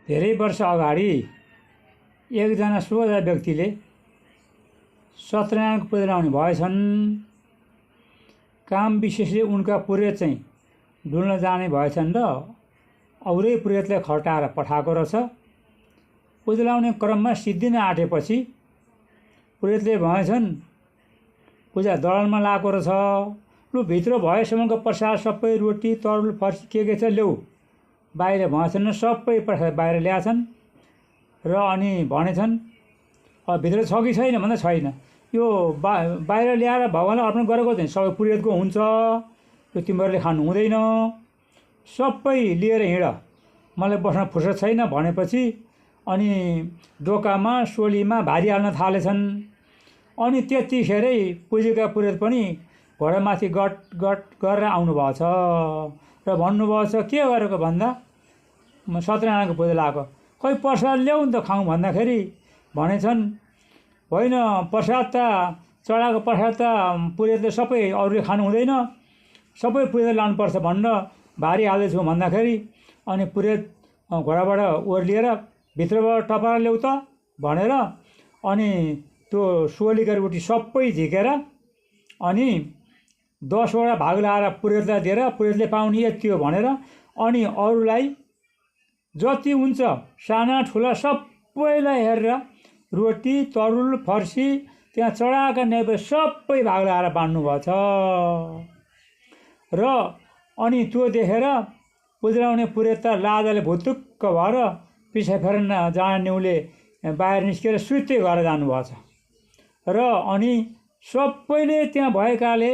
धेरै वर्ष अगाडि एकजना सोझा व्यक्तिले सत्यनारायणको पूजा लाउने भएछन्। काम विशेषले उनका पुरोहित चाहिँ डुल्न जाने भएछन् र औरै पुरोहितलाई खटाएर पठाएको रहेछ। पूजा लाउने क्रममा सिद्धिन आँटेपछि पुरोहितले भएछन् पूजा दलनमा लगाएको रहेछ। लु भित्र भएसम्मको प्रसाद सबै रोटी तरुल फर्सी के छ ल्याऊ। बाहिर भएछन् सबै प्रसाद बाहिर ल्याएछन् र अनि भनेछन् भित्र छ कि छैन भन्दा छैन। यो बाहिर ल्याएर भगवानलाई अर्पण गरेको चाहिँ सबै पुरोहितको हुन्छ, यो तिमीहरूले खानु हुँदैन, सबै लिएर हिँड, मलाई बस्न फुर्सद छैन भनेपछि अनि डोकामा सोलीमा भारी हाल्न थालेछन्। अनि त्यतिखेरै पुजेका पुरोहित पनि घोडामाथि गट गट गरेर आउनुभएछ र भन्नुभएछ के गरेको भन्दा सत्यनारायणको पूजा लगाएको। खै प्रसाद ल्याऊ नि त खाउँ भन्दाखेरि भनेछन् होइन प्रसाद त चढाएको प्रसाद त पुरोहितले सबै अरूले खानु हुँदैन, सबै पुरोहितले लानुपर्छ भनेर भारी हाल्दैछु भन्दाखेरि अनि पुरोहित घोडाबाट ओर्लिएर भित्रबाट टपाएर ल्याउ त भनेर अनि त्यो सोलीका रोटी सबै झिकेर अनि 10वटा भाग लाएर पुरोहितलाई दिएर पुरोहितले पाउने यति हो भनेर अनि अरूलाई जति हुन्छ साना ठुला सबैलाई हेरेर रोटी तरुल फर्सी त्यहाँ चढाएका नैवेद्य सबै भाग लाएर बाँड्नुभएछ। र अनि त्यो देखेर पूजा लाउने पुरोहित त लाजले भुतुक्क भएर पिछा फेर्न जान्नेले बाहिर निस्केर सुत्तै घर जानुभएछ। र अनि सबैले त्यहाँ भएकाले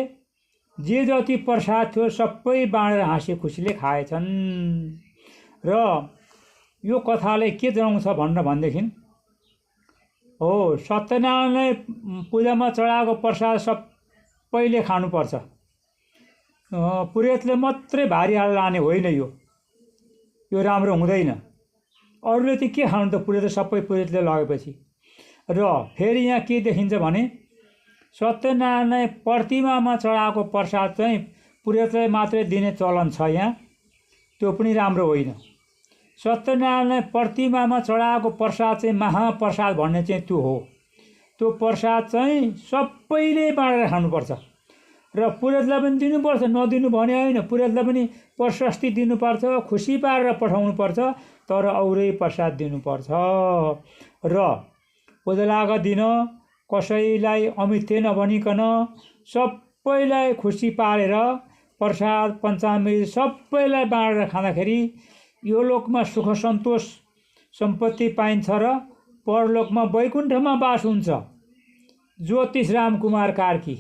जे जति प्रसाद थियो सबै बाँडेर हाँसी खुसीले खाएछन्। र यो कथाले के जनाउँछ भनेदेखि हो सत्यनारायणलाई पूजामा चढाएको प्रसाद सबैले खानुपर्छ, पुरोहितले मात्रै भारी हालेर लाने होइन। यो राम्रो हुँदैन। अरूले चाहिँ के खानु त पुरोहित सबै पुरोहितले लगेपछि। र फेरि यहाँ के देखिन्छ भने सत्यनारायणलाई प्रतिमामा चढाएको प्रसाद चाहिँ पुरोहितलाई मात्रै दिने चलन छ यहाँ, त्यो पनि राम्रो होइन। सत्यनारायणलाई प्रतिमामा चढाएको प्रसाद चाहिँ महाप्रसाद भन्ने चाहिँ त्यो हो। त्यो प्रसाद चाहिँ सबैले बाँडेर खानुपर्छ र पुरोहितलाई पनि दिनुपर्छ, नदिनु भने होइन। पुरोहितलाई पनि प्रशस्ति दिनुपर्छ, खुसी पारेर पठाउनुपर्छ, तर औरै प्रसाद दिनुपर्छ। र पूजा लागेको दिन कसैलाई अमित्य नभनिकन सबैलाई खुसी पारेर प्रसाद पञ्चामृत सबैलाई बाँडेर खाँदाखेरि यो लोकमा सुख सन्तोष सम्पत्ति पाइन्छ र परलोकमा वैकुण्ठमा बास हुन्छ। ज्योतिष राम कुमार कार्की।